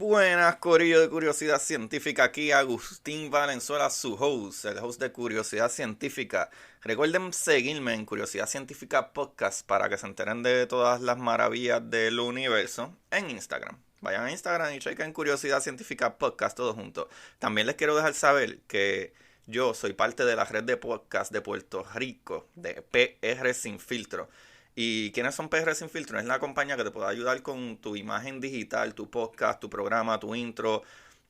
Buenas, corillo de Curiosidad Científica, aquí Agustín Valenzuela, su host, el host de Curiosidad Científica. Recuerden seguirme en Curiosidad Científica Podcast para que se enteren de todas las maravillas del universo en Instagram. Vayan a Instagram y chequen Curiosidad Científica Podcast todos juntos. También les quiero dejar saber que yo soy parte de la red de podcast de Puerto Rico, de PR Sin Filtro. ¿Y quiénes son PR Sin Filtro? Es la compañía que te puede ayudar con tu imagen digital, tu podcast, tu programa, tu intro,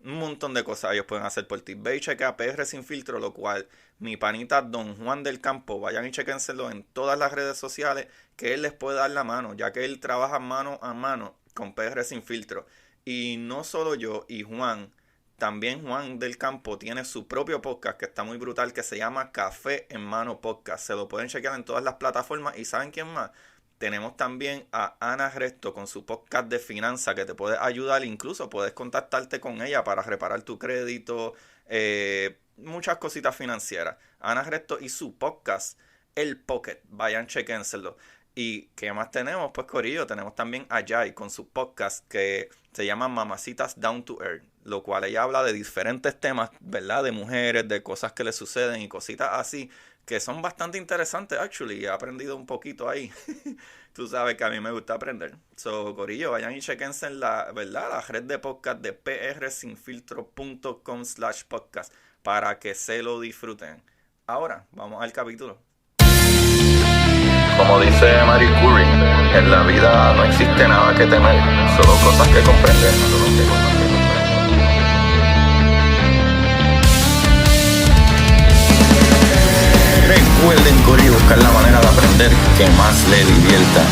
un montón de cosas ellos pueden hacer por ti. Ve y chequea PR Sin Filtro, lo cual mi panita Don Juan del Campo, vayan y chequénselo en todas las redes sociales, que él les puede dar la mano, ya que él trabaja mano a mano con PR Sin Filtro. Y no solo yo y Juan, también Juan del Campo tiene su propio podcast que está muy brutal, que se llama Café en Mano Podcast. Se lo pueden chequear en todas las plataformas. ¿Y saben quién más? Tenemos también a Ana Resto con su podcast de finanzas que te puede ayudar. Incluso puedes contactarte con ella para reparar tu crédito, muchas cositas financieras. Ana Resto y su podcast, El Pocket. Vayan, chequénselo. ¿Y qué más tenemos? Pues corillo, tenemos también a Jai con su podcast que se llama Mamacitas Down to Earth, lo cual ella habla de diferentes temas, ¿verdad? De mujeres, de cosas que le suceden y cositas así, que son bastante interesantes, actually. He aprendido un poquito ahí. Tú sabes que a mí me gusta aprender. So, corillo, vayan y chequense en la, ¿verdad? La red de podcast de prsinfiltro.com/podcast para que se lo disfruten. Ahora, vamos al capítulo. Como dice Marie Curie, en la vida no existe nada que temer, solo cosas que comprender. Recuerden, corillo, buscar la manera de aprender que más le divierta.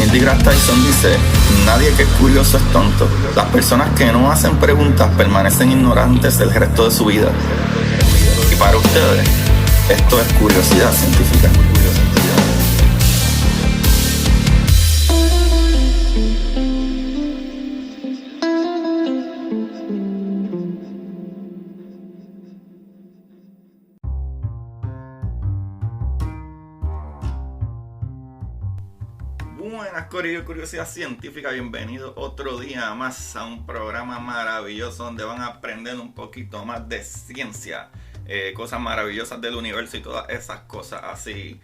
Neil deGrasse Tyson dice: nadie que es curioso es tonto. Las personas que no hacen preguntas permanecen ignorantes el resto de su vida. Y para ustedes, esto es Curiosidad Científica. Buenas, corillo, Curiosidad Científica, bienvenidos otro día más a un programa maravilloso donde van a aprender un poquito más de ciencia, cosas maravillosas del universo y todas esas cosas así.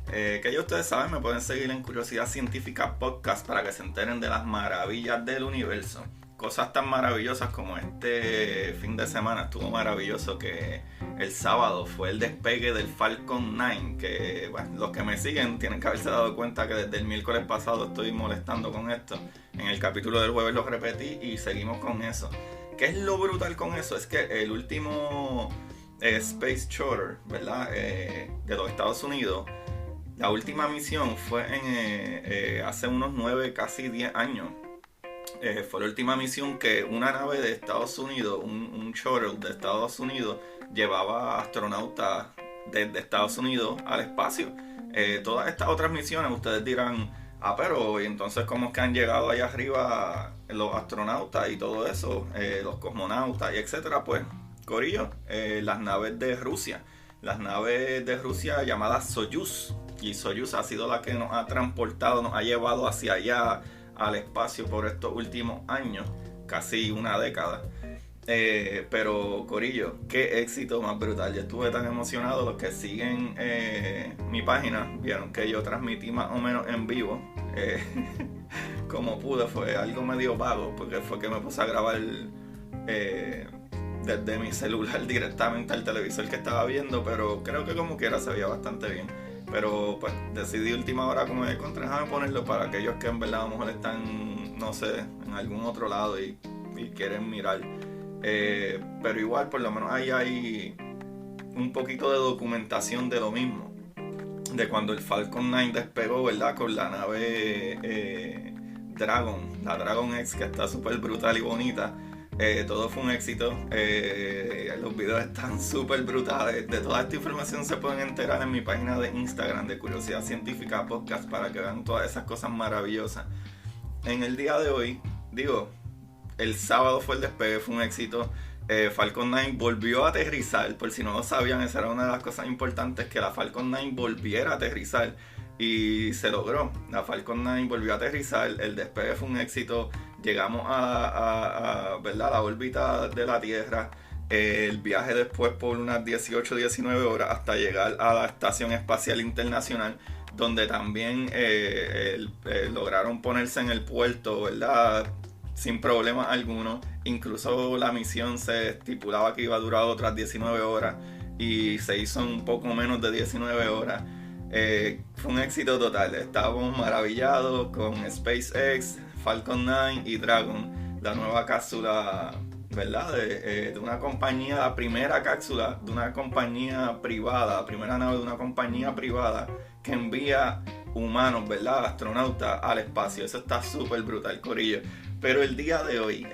Que ya ustedes saben, me pueden seguir en Curiosidad Científica Podcast para que se enteren de las maravillas del universo. Cosas tan maravillosas como este fin de semana estuvo maravilloso, que el sábado fue el despegue del Falcon 9, que bueno, los que me siguen tienen que haberse dado cuenta que desde el miércoles pasado estoy molestando con esto. En el capítulo del jueves lo repetí y seguimos con eso. ¿Qué es lo brutal con eso? Es que el último Space Shuttle, ¿verdad? De los Estados Unidos, la última misión fue hace unos 9, casi 10 años. Fue la última misión que una nave de Estados Unidos, un shuttle de Estados Unidos, llevaba astronautas desde Estados Unidos al espacio. Todas estas otras misiones, ustedes dirán, pero ¿y entonces cómo es que han llegado allá arriba los astronautas y todo eso, los cosmonautas y etcétera? Pues, corillo, las naves de Rusia llamadas Soyuz, y Soyuz ha sido la que nos ha transportado, nos ha llevado hacia allá al espacio por estos últimos años, casi una década. Pero corillo, qué éxito más brutal. Yo estuve tan emocionado. Los que siguen mi página vieron que yo transmití más o menos en vivo, como pude. Fue algo medio vago porque fue que me puse a grabar desde mi celular directamente al televisor que estaba viendo, pero creo que como quiera se veía bastante bien. Pero pues decidí última hora como de déjame ponerlo para aquellos que en verdad a lo mejor están, no sé, en algún otro lado y quieren mirar. Pero igual por lo menos ahí hay un poquito de documentación de lo mismo, de cuando el Falcon 9 despegó, ¿verdad? Con la nave Dragon, la Dragon X, que está súper brutal y bonita. Todo fue un éxito. Los videos están súper brutales. De toda esta información se pueden enterar en mi página de Instagram de Curiosidad Científica Podcast para que vean todas esas cosas maravillosas. En el día de hoy, el sábado fue el despegue, fue un éxito. Falcon 9 volvió a aterrizar. Por si no lo sabían, esa era una de las cosas importantes, que la Falcon 9 volviera a aterrizar. Y se logró. La Falcon 9 volvió a aterrizar. El despegue fue un éxito. Llegamos ¿verdad?, a la órbita de la Tierra. El viaje después por unas 18-19 horas hasta llegar a la Estación Espacial Internacional, donde también lograron ponerse en el puerto, ¿verdad?, sin problemas alguno. Incluso la misión se estipulaba que iba a durar otras 19 horas y se hizo un poco menos de 19 horas. Fue un éxito total. Estábamos maravillados con SpaceX, Falcon 9 y Dragon, la nueva cápsula, ¿verdad?, de una compañía, la primera cápsula de una compañía privada, la primera nave de una compañía privada que envía humanos, ¿verdad?, astronautas al espacio. Eso está súper brutal, corillo. Pero el día de hoy,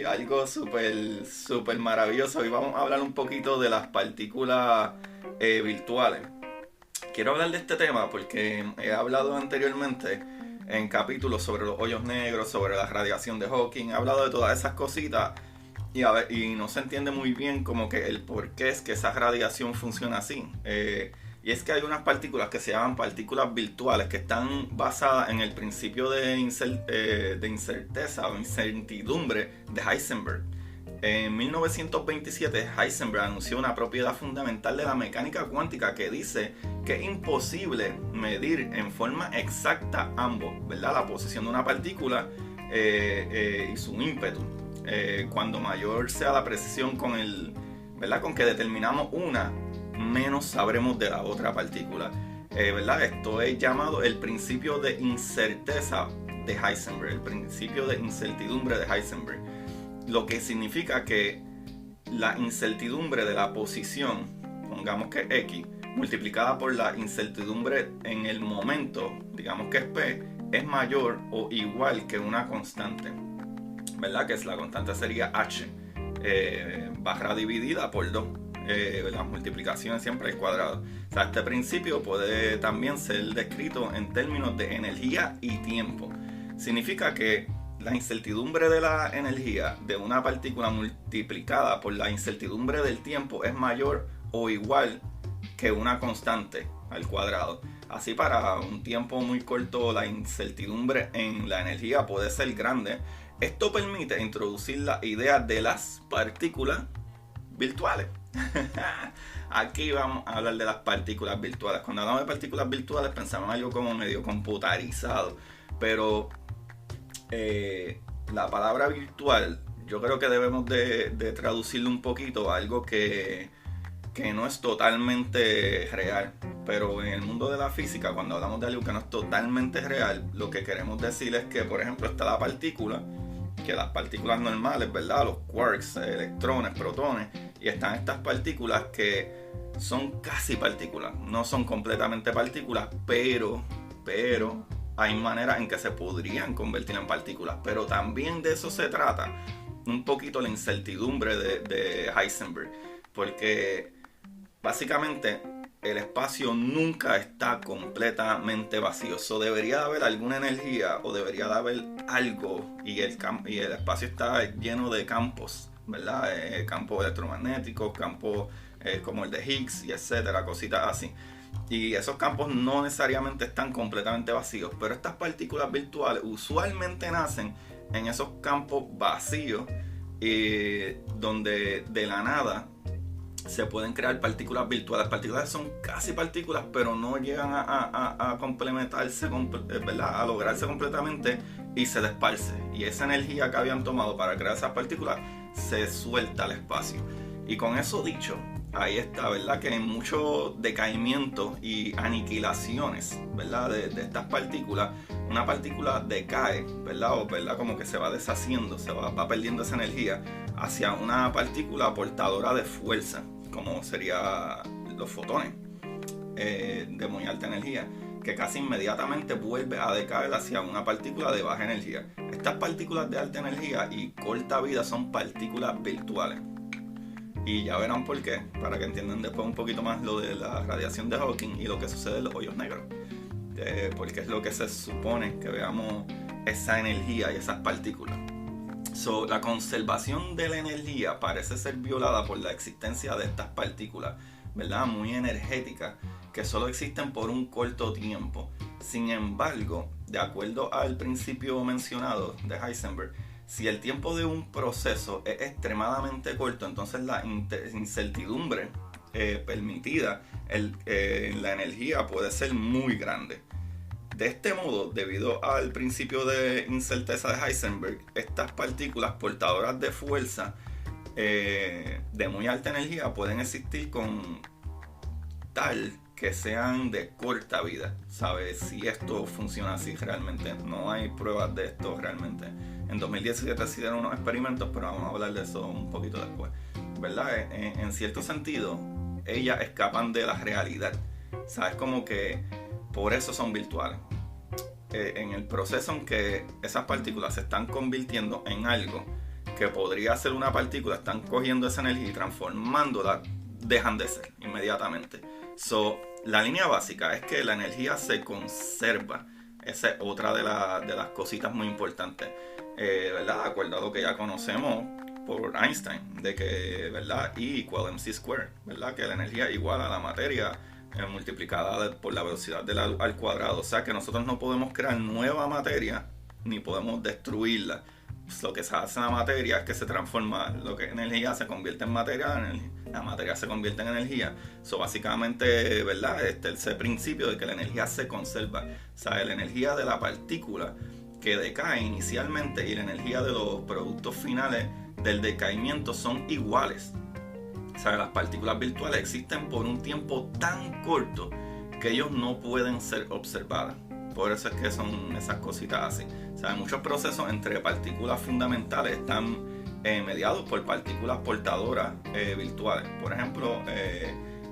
algo súper maravilloso. Hoy vamos a hablar un poquito de las partículas virtuales. Quiero hablar de este tema porque he hablado anteriormente en capítulos sobre los hoyos negros, sobre la radiación de Hawking. He hablado de todas esas cositas y no se entiende muy bien como que el por qué es que esa radiación funciona así. Y es que hay unas partículas que se llaman partículas virtuales, que están basadas en el principio de incerteza o incertidumbre de Heisenberg. En 1927 Heisenberg anunció una propiedad fundamental de la mecánica cuántica que dice que es imposible medir en forma exacta ambos, ¿verdad?, la posición de una partícula y su ímpetu. Cuando mayor sea la precisión ¿verdad?, con que determinamos una, menos sabremos de la otra partícula. ¿Verdad? Esto es llamado el principio de incerteza de Heisenberg, el principio de incertidumbre de Heisenberg. Lo que significa que la incertidumbre de la posición, pongamos que X, multiplicada por la incertidumbre en el momento, digamos que es P, es mayor o igual que una constante, ¿verdad? Que la constante sería H, barra dividida por 2. Las multiplicaciones siempre al cuadrado. O sea, este principio puede también ser descrito en términos de energía y tiempo. Significa que la incertidumbre de la energía de una partícula multiplicada por la incertidumbre del tiempo es mayor o igual que una constante al cuadrado. Así, para un tiempo muy corto, la incertidumbre en la energía puede ser grande. Esto permite introducir la idea de las partículas virtuales. Aquí vamos a hablar de las partículas virtuales. Cuando hablamos de partículas virtuales pensamos en algo como medio computarizado, pero la palabra virtual yo creo que debemos de traducirlo un poquito a algo que no es totalmente real. Pero en el mundo de la física, cuando hablamos de algo que no es totalmente real, lo que queremos decir es que, por ejemplo, está la partícula, que las partículas normales, ¿verdad?, los quarks, electrones, protones, y están estas partículas que son casi partículas, no son completamente partículas, pero hay maneras en que se podrían convertir en partículas. Pero también de eso se trata un poquito la incertidumbre de Heisenberg, porque básicamente el espacio nunca está completamente vacío. Debería de haber alguna energía o debería de haber algo, y el espacio está lleno de campos, ¿verdad? Campos electromagnéticos, campos como el de Higgs y etcétera, cositas así. Y esos campos no necesariamente están completamente vacíos, pero estas partículas virtuales usualmente nacen en esos campos vacíos, donde de la nada se pueden crear partículas virtuales. Partículas son casi partículas, pero no llegan a complementarse, ¿verdad?, a lograrse completamente, y se desparce. Y esa energía que habían tomado para crear esas partículas se suelta al espacio. Y con eso dicho, ahí está, ¿verdad?, que hay mucho decaimiento y aniquilaciones, ¿verdad?, de estas partículas. Una partícula decae, ¿verdad?, como que se va deshaciendo, va perdiendo esa energía hacia una partícula portadora de fuerza, como sería los fotones, de muy alta energía, que casi inmediatamente vuelve a decaer hacia una partícula de baja energía. Estas partículas de alta energía y corta vida son partículas virtuales. Y ya verán por qué, para que entiendan después un poquito más lo de la radiación de Hawking y lo que sucede en los hoyos negros. Porque es lo que se supone que veamos esa energía y esas partículas. La conservación de la energía parece ser violada por la existencia de estas partículas, ¿verdad? Muy energéticas, que solo existen por un corto tiempo. Sin embargo, de acuerdo al principio mencionado de Heisenberg, si el tiempo de un proceso es extremadamente corto, entonces la incertidumbre permitida en la energía puede ser muy grande. De este modo, debido al principio de incerteza de Heisenberg, estas partículas portadoras de fuerza de muy alta energía pueden existir con tal que sean de corta vida. ¿Sabes si esto funciona así realmente? No hay pruebas de esto realmente. En 2017 se hicieron unos experimentos, pero vamos a hablar de eso un poquito después, ¿verdad? En cierto sentido, ellas escapan de la realidad. ¿Sabes? Como que por eso son virtuales. En el proceso en que esas partículas se están convirtiendo en algo que podría ser una partícula, están cogiendo esa energía y transformándola, dejan de ser inmediatamente. La línea básica es que la energía se conserva. Esa es otra de las cositas muy importantes, ¿verdad? De acuerdo a lo que ya conocemos por Einstein, de que, ¿verdad? E igual mc squared, ¿verdad? Que la energía es igual a la materia multiplicada por la velocidad al cuadrado. O sea que nosotros no podemos crear nueva materia ni podemos destruirla. Lo que se hace en la materia es que se transforma, lo que es energía se convierte en materia, la materia se convierte en energía. Básicamente, ¿verdad? Ese principio de que la energía se conserva. O sea, la energía de la partícula que decae inicialmente y la energía de los productos finales del decaimiento son iguales. O sea, las partículas virtuales existen por un tiempo tan corto que ellos no pueden ser observadas. Por eso es que son esas cositas así. O sea, muchos procesos entre partículas fundamentales están mediados por partículas portadoras virtuales. Por ejemplo,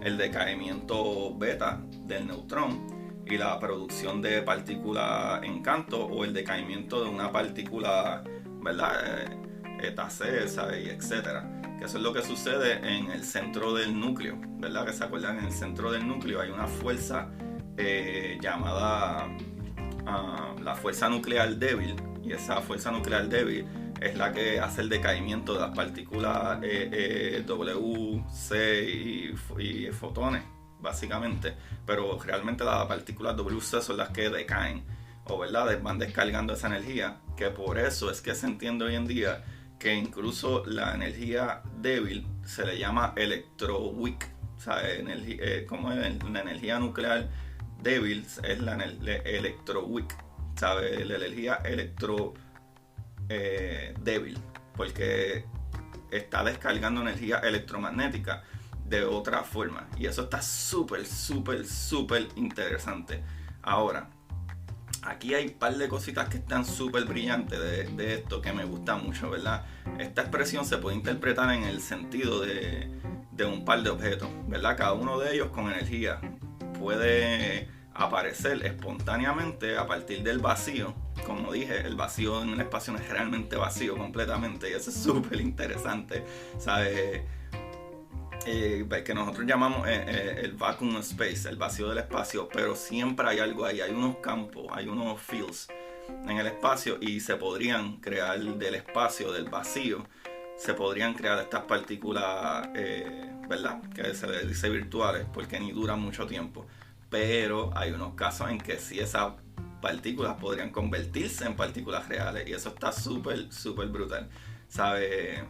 el decaimiento beta del neutrón y la producción de partículas en canto, o el decaimiento de una partícula, ¿verdad? Eta C, ¿sabes? Y etcétera. Que eso es lo que sucede en el centro del núcleo, ¿verdad? Que se acuerdan, en el centro del núcleo hay una fuerza llamada la fuerza nuclear débil, y esa fuerza nuclear débil es la que hace el decaimiento de las partículas W, C y fotones, básicamente. Pero realmente las partículas WC son las que decaen, o, ¿verdad? Van descargando esa energía, que por eso es que se entiende hoy en día que incluso la energía débil se le llama electroweak. O sea, como la energía nuclear débil es la electroweak, ¿sabes? La energía débil, porque está descargando energía electromagnética de otra forma, y eso está súper interesante. Ahora, aquí hay un par de cositas que están súper brillantes de esto, que me gusta mucho, ¿verdad? Esta expresión se puede interpretar en el sentido de un par de objetos, ¿verdad? Cada uno de ellos con energía puede aparecer espontáneamente a partir del vacío. Como dije, el vacío en el espacio no es realmente vacío completamente, y eso es súper interesante, ¿sabes? Que nosotros llamamos el vacuum space, el vacío del espacio, pero siempre hay algo ahí, hay unos campos, hay unos fields en el espacio, y se podrían crear del espacio, del vacío, se podrían crear estas partículas, ¿verdad? Que se les dice virtuales, porque ni duran mucho tiempo. Pero hay unos casos en que sí, esas partículas podrían convertirse en partículas reales, y eso está súper brutal, ¿sabes?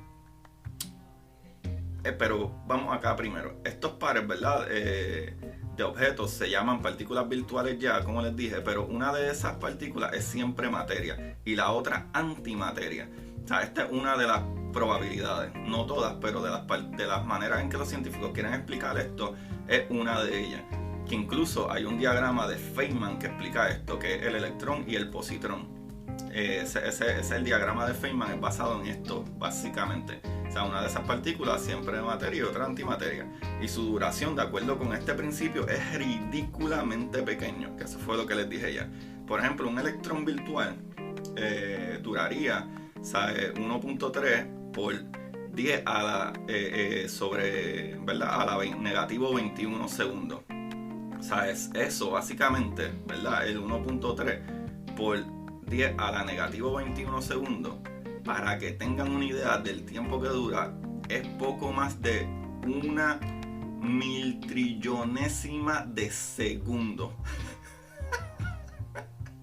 Pero vamos acá primero. Estos pares, ¿verdad? De objetos se llaman partículas virtuales ya, como les dije, pero una de esas partículas es siempre materia y la otra antimateria. O sea, esta es una de las probabilidades, no todas, pero de las maneras en que los científicos quieren explicar esto, es una de ellas. Que incluso hay un diagrama de Feynman que explica esto, que es el electrón y el positrón. Ese es el diagrama de Feynman, es basado en esto, básicamente. O sea, una de esas partículas siempre de materia y otra antimateria. Y su duración, de acuerdo con este principio, es ridículamente pequeño, que eso fue lo que les dije ya. Por ejemplo, un electrón virtual duraría, ¿sabes? 1.3 por 10 a la ¿verdad? A la negativo 21 segundos. O sea, es eso básicamente, ¿verdad? El 1.3 por 10 a la negativo 21 segundos para que tengan una idea del tiempo que dura, es poco más de 1.000.000.000.000.000 de segundo.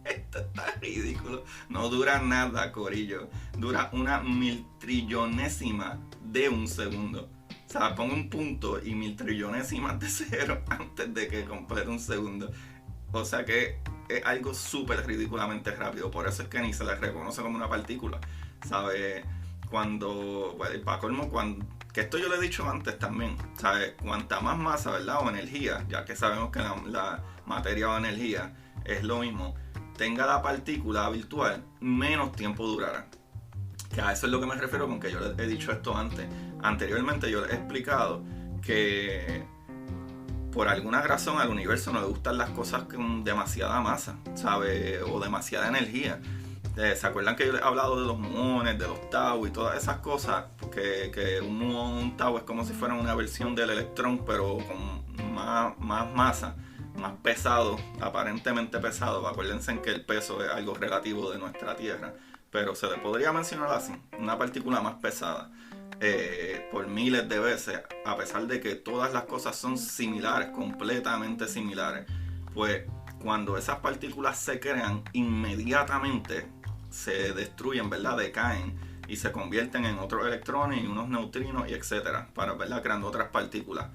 Esto está ridículo. No dura nada, corillo. Dura 1.000.000.000.000.000 de un segundo. O sea, pongo un punto y 1.000.000.000.000 de cero antes de que complete un segundo. O sea que es algo súper ridículamente rápido. Por eso es que ni se le reconoce como una partícula. ¿Sabes? Cuando, bueno, para colmo, que esto yo lo he dicho antes también, ¿sabes? Cuanta más masa, ¿verdad? O energía, ya que sabemos que la materia o energía es lo mismo, tenga la partícula virtual, menos tiempo durará. Que a eso es lo que me refiero con que yo les he dicho esto antes. Anteriormente yo les he explicado que por alguna razón al universo no le gustan las cosas con demasiada masa, ¿sabes? O demasiada energía. ¿Se acuerdan que yo les he hablado de los muones, de los tau y todas esas cosas? Que un muón, un tau es como si fueran una versión del electrón, pero con más masa, más pesado, aparentemente pesado. Acuérdense que el peso es algo relativo de nuestra Tierra, pero se le podría mencionar así, una partícula más pesada. Por miles de veces, a pesar de que todas las cosas son similares, completamente similares, pues cuando esas partículas se crean, inmediatamente se destruyen, ¿verdad? Decaen y se convierten en otros electrones y unos neutrinos y etcétera, para, ¿verdad? Creando otras partículas.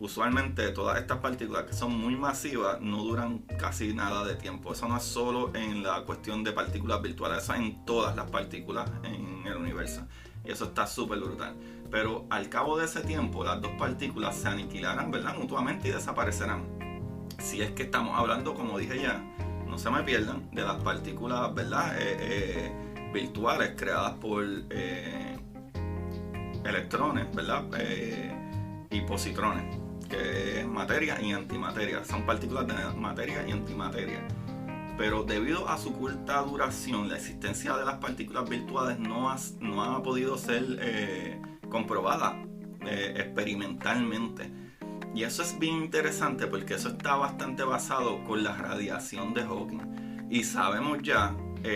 Usualmente todas estas partículas que son muy masivas no duran casi nada de tiempo. Eso no es solo en la cuestión de partículas virtuales, eso es en todas las partículas en el universo. Y eso está súper brutal. Pero al cabo de ese tiempo, las dos partículas se aniquilarán, ¿verdad? Mutuamente y desaparecerán. Si es que estamos hablando, como dije ya, no se me pierdan, de las partículas, ¿verdad? Virtuales creadas por electrones, ¿verdad? Y positrones, que es materia y antimateria. Son partículas de materia y antimateria. Pero debido a su corta duración, la existencia de las partículas virtuales no ha podido ser comprobada experimentalmente. Y eso es bien interesante porque eso está bastante basado con la radiación de Hawking. Y sabemos ya,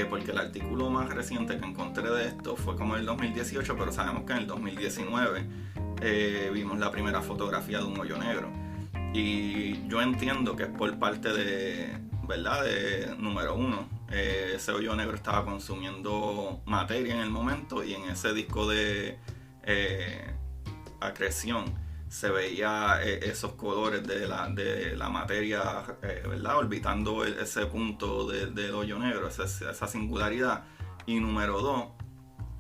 porque el artículo más reciente que encontré de esto fue como en el 2018, pero sabemos que en el 2019 vimos la primera fotografía de un hoyo negro. Y yo entiendo que es por parte de, ¿verdad? De número uno, ese hoyo negro estaba consumiendo materia en el momento y en ese disco de acreción se veía esos colores de la materia, ¿verdad? Orbitando ese punto del hoyo negro, esa singularidad. Y número dos,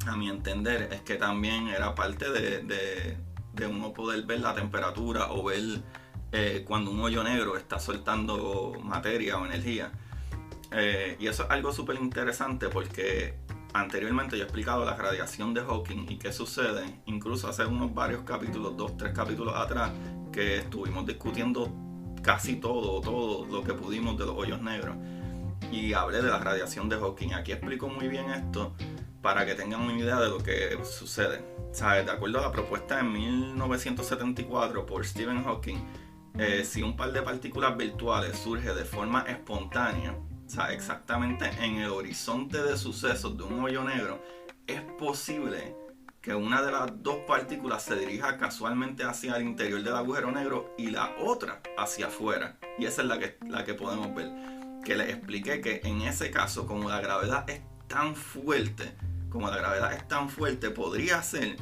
a mi entender, es que también era parte de uno poder ver la temperatura o ver cuando un hoyo negro está soltando materia o energía. Y eso es algo súper interesante porque anteriormente yo he explicado la radiación de Hawking y qué sucede, incluso hace varios capítulos, 2-3 capítulos atrás, que estuvimos discutiendo casi todo lo que pudimos de los hoyos negros. Y hablé de la radiación de Hawking. Aquí explico muy bien esto para que tengan una idea de lo que sucede. ¿Sabes? De acuerdo a la propuesta en 1974 por Stephen Hawking, si un par de partículas virtuales surge de forma espontánea, o sea, exactamente en el horizonte de sucesos de un hoyo negro, es posible que una de las dos partículas se dirija casualmente hacia el interior del agujero negro y la otra hacia afuera. Y esa es la que podemos ver. Que les expliqué que en ese caso, como la gravedad es tan fuerte, podría ser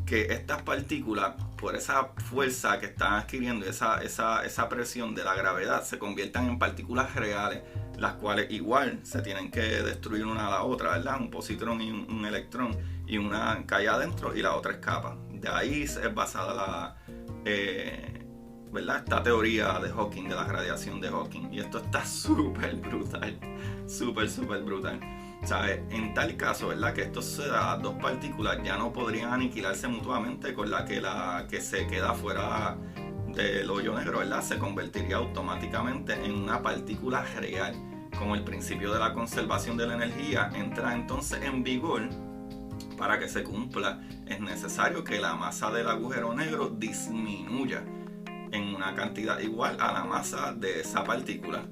que estas partículas, por esa fuerza que están adquiriendo, esa presión de la gravedad, se conviertan en partículas reales, las cuales igual se tienen que destruir una a la otra, ¿verdad? Un positrón y un electrón, y una cae adentro y la otra escapa. De ahí es basada ¿verdad? Esta teoría de Hawking, de la radiación de Hawking. Y esto está súper brutal, súper brutal. ¿Sabes? En tal caso, ¿verdad? Que esto suceda, dos partículas ya no podrían aniquilarse mutuamente, con la que se queda fuera del hoyo negro, ¿verdad? Se convertiría automáticamente en una partícula real. Como el principio de la conservación de la energía entra entonces en vigor, para que se cumpla, es necesario que la masa del agujero negro disminuya en una cantidad igual a la masa de esa partícula.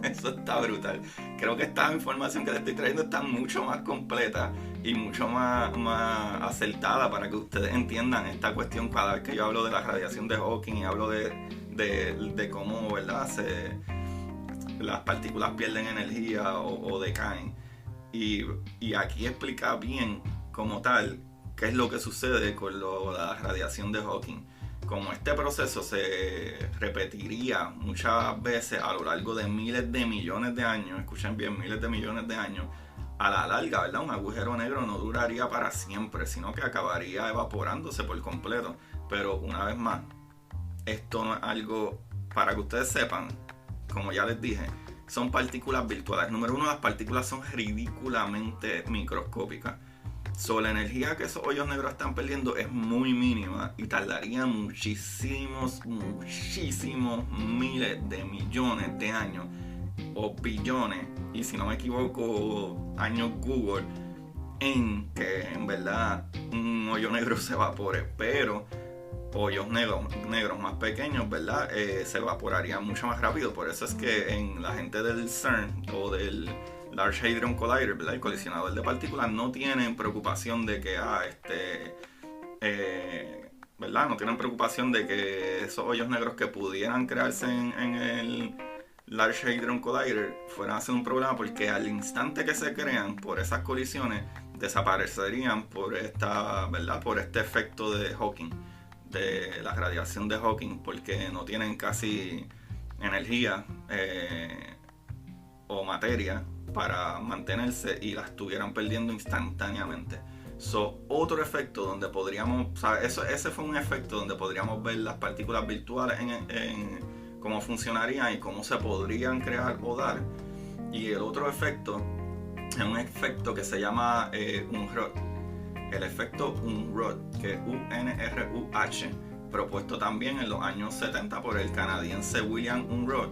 Eso Eso está brutal. Creo que esta información que les estoy trayendo está mucho más completa y mucho más acertada para que ustedes entiendan esta cuestión. Cada vez que yo hablo de la radiación de Hawking y hablo de cómo, ¿verdad?, las partículas pierden energía o decaen. Y aquí explica bien como tal qué es lo que sucede con la radiación de Hawking. Como este proceso se repetiría muchas veces a lo largo de miles de millones de años, escuchen bien, miles de millones de años, a la larga, ¿verdad? Un agujero negro no duraría para siempre, sino que acabaría evaporándose por completo. Pero una vez más, esto no es algo, para que ustedes sepan, como ya les dije, son partículas virtuales. Número uno, las partículas son ridículamente microscópicas. La energía que esos hoyos negros están perdiendo es muy mínima y tardaría muchísimos miles de millones de años o billones, y si no me equivoco, años Google, en que en verdad un hoyo negro se evapore. Pero hoyos negros más pequeños, ¿verdad? Se evaporarían mucho más rápido. Por eso es que en la gente del CERN o del Large Hadron Collider, ¿verdad?, el colisionador de partículas, no tienen preocupación de que ¿verdad? No tienen preocupación de que esos hoyos negros que pudieran crearse en el Large Hadron Collider fueran a ser un problema, porque al instante que se crean por esas colisiones desaparecerían por ¿verdad?, por este efecto de Hawking, de la radiación de Hawking, porque no tienen casi energía o materia para mantenerse y la estuvieran perdiendo instantáneamente. Otro efecto donde podríamos, ese fue un efecto donde podríamos ver las partículas virtuales en cómo funcionarían y cómo se podrían crear o dar. Y el otro efecto es un efecto que se llama Unruh. El efecto Unruh, que es UNRUH, propuesto también en los años 70 por el canadiense William Unruh,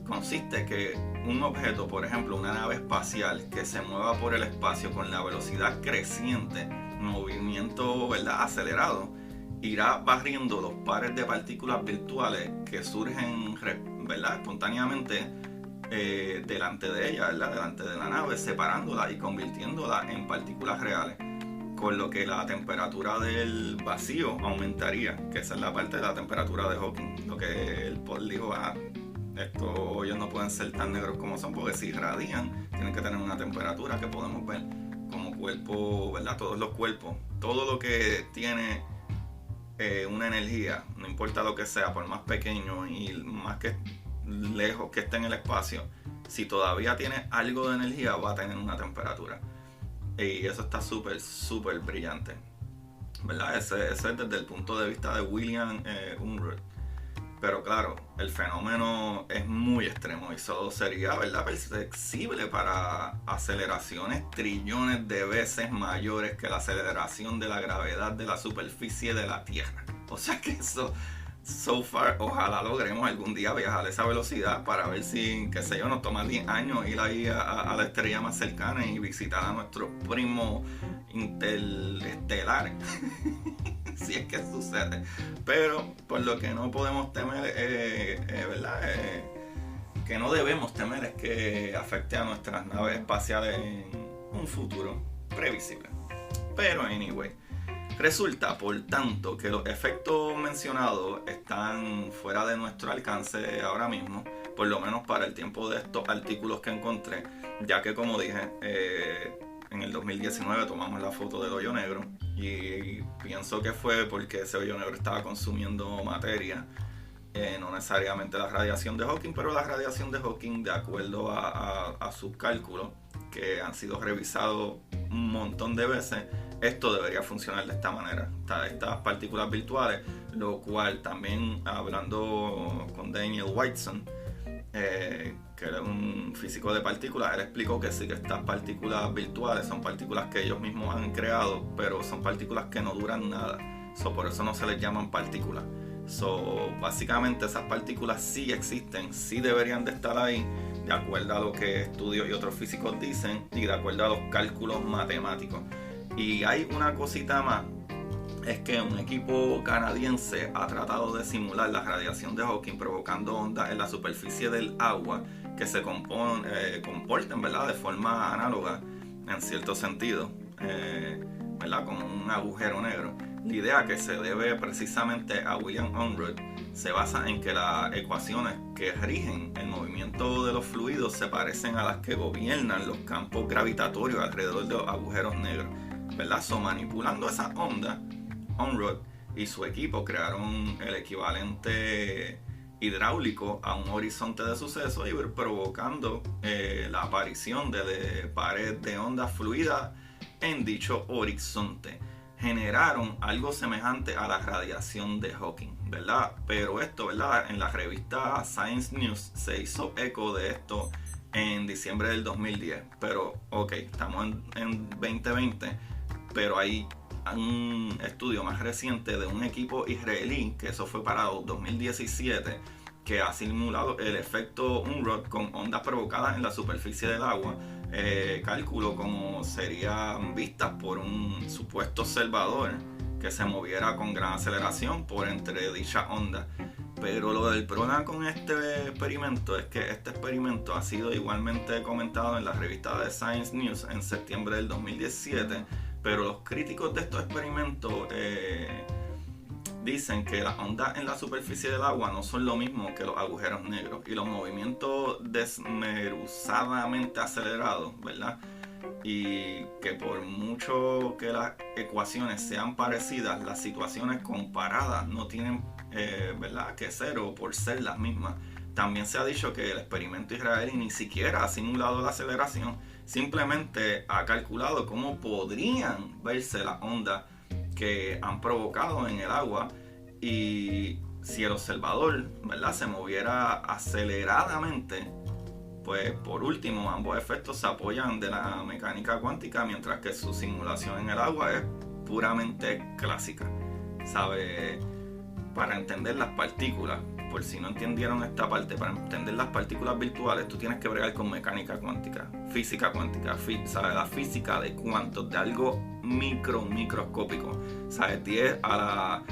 consiste que un objeto, por ejemplo una nave espacial, que se mueva por el espacio con la velocidad creciente, movimiento, ¿verdad?, acelerado, irá barriendo los pares de partículas virtuales que surgen, ¿verdad?, espontáneamente delante de ella, ¿verdad?, delante de la nave, separándola y convirtiéndola en partículas reales, con lo que la temperatura del vacío aumentaría, que esa es la parte de la temperatura de Hawking, lo que el Paul dijo: estos hoyos no pueden ser tan negros como son, porque si irradian tienen que tener una temperatura que podemos ver como cuerpo, ¿verdad? Todos los cuerpos, todo lo que tiene una energía, no importa lo que sea, por más pequeño y más que lejos que esté en el espacio, si todavía tiene algo de energía va a tener una temperatura, y eso está súper brillante, ¿verdad? Ese es desde el punto de vista de William Unruh. Pero claro, el fenómeno es muy extremo y solo sería, ¿verdad?, perceptible para aceleraciones trillones de veces mayores que la aceleración de la gravedad de la superficie de la Tierra. O sea que eso, so far, ojalá logremos algún día viajar a esa velocidad para ver si, qué sé yo, nos toma 10 años ir ahí a la estrella más cercana y visitar a nuestros primos interestelares. Si es que sucede. Pero por lo que no podemos temer, ¿verdad? Que no debemos temer, es que afecte a nuestras naves espaciales en un futuro previsible. Pero anyway, resulta por tanto que los efectos mencionados están fuera de nuestro alcance ahora mismo, por lo menos para el tiempo de estos artículos que encontré, ya que, como dije, en el 2019 tomamos la foto del hoyo negro y pienso que fue porque ese hoyo negro estaba consumiendo materia, no necesariamente la radiación de Hawking, pero la radiación de Hawking, de acuerdo a sus cálculos que han sido revisados un montón de veces, esto debería funcionar de esta manera, estas partículas virtuales, lo cual también, hablando con Daniel Whiteson, que era un físico de partículas, él explicó que sí, que estas partículas virtuales son partículas que ellos mismos han creado, pero son partículas que no duran nada, por eso no se les llaman partículas. Básicamente esas partículas sí existen, sí deberían de estar ahí, de acuerdo a lo que estudios y otros físicos dicen y de acuerdo a los cálculos matemáticos. Y hay una cosita más, es que un equipo canadiense ha tratado de simular la radiación de Hawking provocando ondas en la superficie del agua que se comporten, ¿verdad?, de forma análoga en cierto sentido, ¿verdad?, como un agujero negro. La idea que se debe precisamente a William Unruh se basa en que las ecuaciones que rigen el movimiento de los fluidos se parecen a las que gobiernan los campos gravitatorios alrededor de los agujeros negros, ¿verdad? Manipulando esas ondas, Unruh y su equipo crearon el equivalente hidráulico a un horizonte de sucesos y provocando la aparición de pared de ondas fluidas en dicho horizonte. Generaron algo semejante a la radiación de Hawking, ¿verdad? Pero esto, ¿verdad?, en la revista Science News se hizo eco de esto en diciembre del 2010. Pero, ok, estamos en 2020, pero hay un estudio más reciente de un equipo israelí, que eso fue para 2017, que ha simulado el efecto Unruh con ondas provocadas en la superficie del agua. Cálculo como serían vistas por un supuesto observador que se moviera con gran aceleración por entre dicha onda. Pero lo del problema con este experimento es que este experimento ha sido igualmente comentado en la revista de Science News en septiembre del 2017, pero los críticos de estos experimentos dicen que las ondas en la superficie del agua no son lo mismo que los agujeros negros y los movimientos desmesuradamente acelerados, ¿verdad? Y que por mucho que las ecuaciones sean parecidas, las situaciones comparadas no tienen, ¿verdad?, que ser o por ser las mismas. También se ha dicho que el experimento israelí ni siquiera ha simulado la aceleración, simplemente ha calculado cómo podrían verse las ondas que han provocado en el agua, y si el observador, ¿verdad?, se moviera aceleradamente, pues por último ambos efectos se apoyan de la mecánica cuántica, mientras que su simulación en el agua es puramente clásica, ¿sabe? Para entender las partículas, por si no entendieron esta parte, para entender las partículas virtuales tú tienes que bregar con mecánica cuántica, física cuántica, ¿sabes? La física de cuantos, de algo microscópico, ¿sabes? 10 a la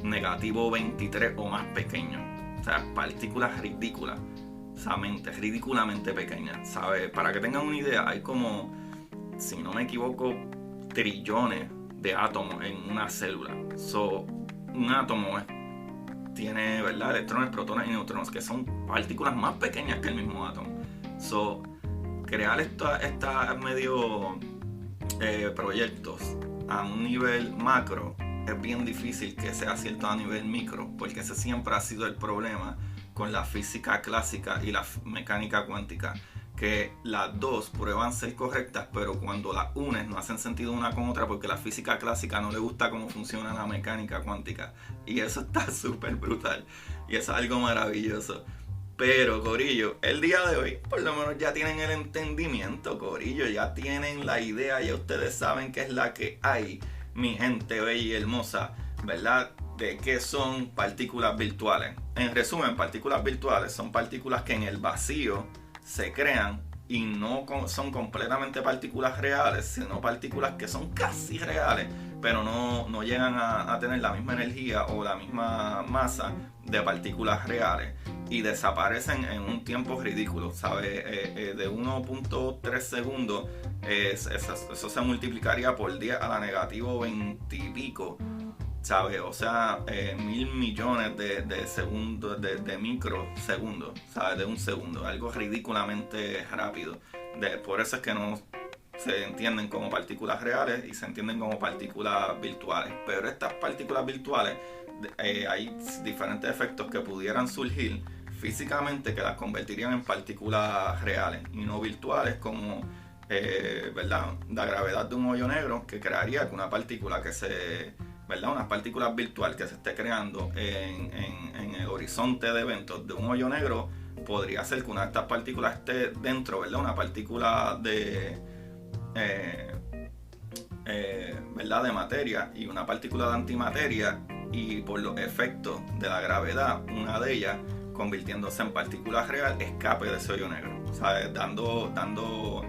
negativo 23 o más pequeño, o sea, partículas ridículas, ridículamente pequeñas, ¿sabes? Para que tengan una idea, hay como, si no me equivoco, trillones de átomos en una célula. Un átomo tiene, ¿verdad?, electrones, protones y neutrones, que son partículas más pequeñas que el mismo átomo. Crear estos medio proyectos a un nivel macro es bien difícil que sea cierto a nivel micro, porque ese siempre ha sido el problema con la física clásica y la mecánica cuántica, que las dos prueban ser correctas, pero cuando las unes no hacen sentido una con otra, porque la física clásica no le gusta cómo funciona la mecánica cuántica, y eso está súper brutal y eso es algo maravilloso. Pero corillo, el día de hoy por lo menos ya tienen el entendimiento, corillo, ya tienen la idea, ya ustedes saben qué es la que hay, mi gente bella y hermosa, ¿verdad?, de qué son partículas virtuales. En resumen, partículas virtuales son partículas que en el vacío se crean y no son completamente partículas reales, sino partículas que son casi reales, pero no llegan a tener la misma energía o la misma masa de partículas reales, y desaparecen en un tiempo ridículo, ¿sabes? De 1.3 segundos, eso se multiplicaría por 10 a la negativo 20 y pico, ¿sabes? O sea, 1.000 millones de segundos, de microsegundos, ¿sabes? De un segundo, algo ridículamente rápido. Por eso es que no se entienden como partículas reales y se entienden como partículas virtuales. Pero estas partículas virtuales, hay diferentes efectos que pudieran surgir físicamente que las convertirían en partículas reales y no virtuales, como ¿verdad?, la gravedad de un hoyo negro, que crearía que una partícula ¿verdad?, una partícula virtual que se esté creando en el horizonte de eventos de un hoyo negro, podría ser que una de estas partículas esté dentro, ¿verdad?, una partícula ¿verdad?, de materia y una partícula de antimateria, y por los efectos de la gravedad, una de ellas convirtiéndose en partícula real, escape de ese hoyo negro, ¿sabes? Dando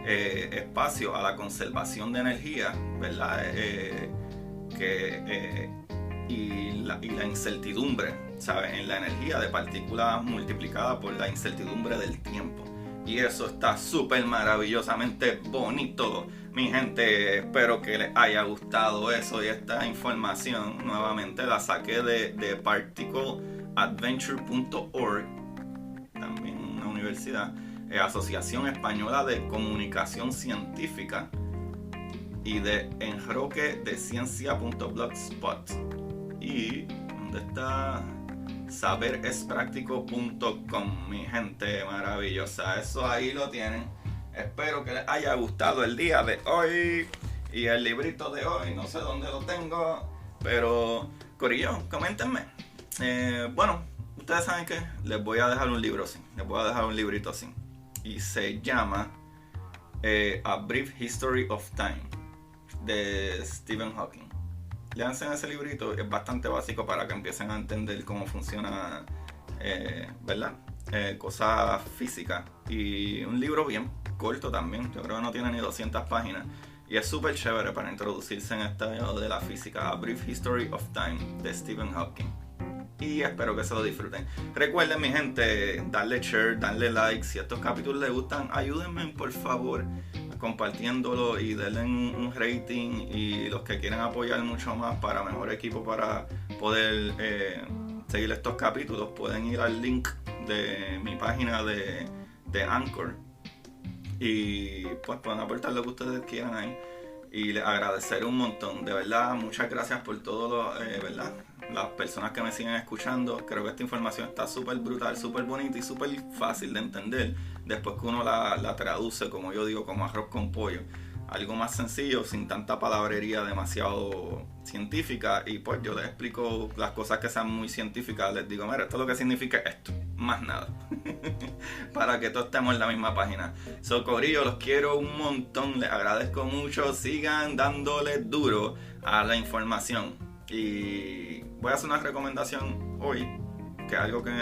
espacio a la conservación de energía, ¿verdad? Y la incertidumbre, ¿sabes?, en la energía de partículas multiplicada por la incertidumbre del tiempo. y eso está súper maravillosamente bonito. Mi gente, espero que les haya gustado eso, y esta información nuevamente la saqué de particleadventure.org, también una universidad, Asociación Española de Comunicación Científica, y de enroquedeciencia.blogspot. Y ¿dónde está? saberespráctico.com, mi gente maravillosa. Eso ahí lo tienen. Espero que les haya gustado el día de hoy y el librito de hoy. No sé dónde lo tengo, pero corillo, coméntenme. Bueno, ustedes saben que les voy a dejar un libro así. Les voy a dejar un librito así. Y se llama A Brief History of Time, de Stephen Hawking. Léanse ese librito, es bastante básico para que empiecen a entender cómo funciona, ¿verdad? Cosas físicas. Y un libro bien corto también, yo creo que no tiene ni 200 páginas. Y es súper chévere para introducirse en este de la física. A Brief History of Time, de Stephen Hawking. Y espero que se lo disfruten. Recuerden, mi gente, darle share, darle like. Si estos capítulos les gustan, ayúdenme por favor compartiéndolo y denle un rating. Y los que quieran apoyar mucho más para mejor equipo para poder seguir estos capítulos, pueden ir al link de mi página de Anchor y pues pueden aportar lo que ustedes quieran ahí. Y les agradeceré un montón, de verdad. Muchas gracias por todo ¿verdad? Las personas que me siguen escuchando. Creo que esta información está súper brutal, súper bonita y súper fácil de entender después que uno la traduce, como yo digo, como arroz con pollo. Algo más sencillo, sin tanta palabrería demasiado científica. Y pues yo les explico las cosas que sean muy científicas. Les digo, mira, esto es lo que significa esto, más nada. Para que todos estemos en la misma página. Corillo, los quiero un montón, les agradezco mucho. Sigan dándole duro a la información. Y voy a hacer una recomendación hoy, que es algo que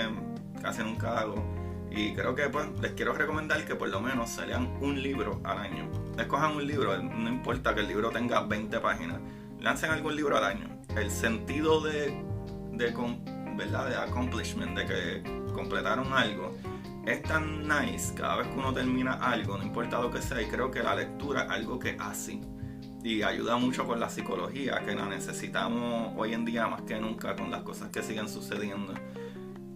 casi nunca hago. Y creo que pues les quiero recomendar que por lo menos se lean un libro al año. Escojan un libro, no importa que el libro tenga 20 páginas. Lancen algún libro al año. El sentido ¿verdad? De accomplishment, de que completaron algo, es tan nice cada vez que uno termina algo, no importa lo que sea. Y creo que la lectura es algo que hace y ayuda mucho con la psicología, que la necesitamos hoy en día más que nunca con las cosas que siguen sucediendo.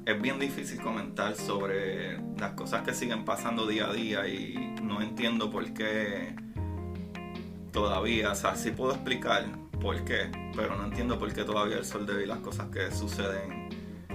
Es bien difícil comentar sobre las cosas que siguen pasando día a día y no entiendo por qué todavía, o sea, sí puedo explicar por qué, pero no entiendo por qué todavía el sol de hoy y las cosas que suceden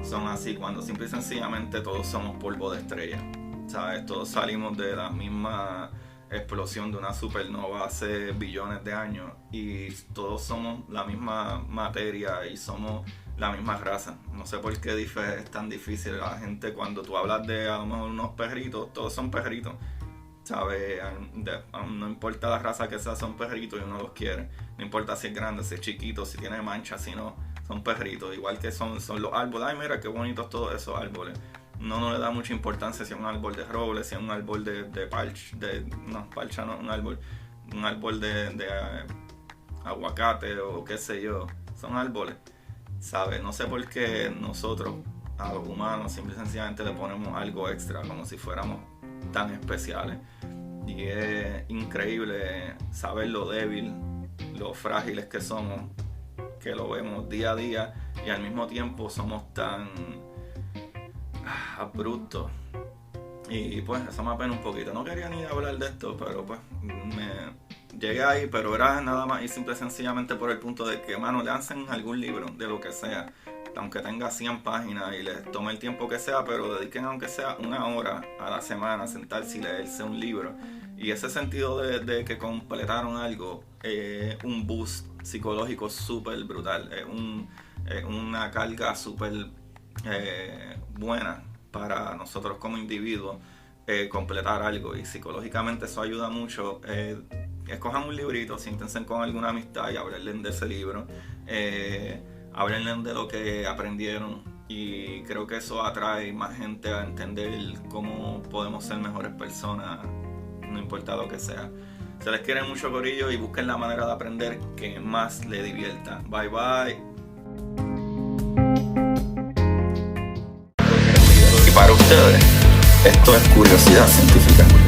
son así, cuando simple y sencillamente todos somos polvo de estrella, ¿sabes? Todos salimos de la misma explosión de una supernova hace billones de años y todos somos la misma materia y somos la misma raza. No sé por qué es tan difícil. La gente, cuando tú hablas de a lo mejor unos perritos, todos son perritos, ¿sabes? No importa la raza que sea, son perritos y uno los quiere. No importa si es grande, si es chiquito, si tiene manchas, si no, son perritos. Igual que son los árboles. Ay, mira qué bonitos todos esos árboles. No le da mucha importancia si es un árbol de roble, si es un árbol de parcha, un árbol de aguacate o qué sé yo. Son árboles, ¿sabes? No sé por qué nosotros, a los humanos, simple y sencillamente le ponemos algo extra, como si fuéramos tan especiales. Y es increíble saber lo débil, lo frágiles que somos, que lo vemos día a día, y al mismo tiempo somos tan abruptos. Y pues eso me apena un poquito. No quería ni hablar de esto, pero pues me llegué ahí, pero era nada más y simple y sencillamente por el punto de que, mano, leanse algún libro, de lo que sea, aunque tenga 100 páginas y les tome el tiempo que sea, pero dediquen aunque sea 1 hora a la semana a sentarse y leerse un libro. Y ese sentido de que completaron algo, un boost psicológico súper brutal, una carga súper buena para nosotros como individuos, completar algo, y psicológicamente eso ayuda mucho. Escojan un librito, siéntense con alguna amistad y háblenle de ese libro, háblenle de lo que aprendieron, y creo que eso atrae más gente a entender cómo podemos ser mejores personas, no importa lo que sea. Se les quiere mucho, corillo, y busquen la manera de aprender que más les divierta. Bye bye. Y para ustedes, Esto es Curiosidad Científica.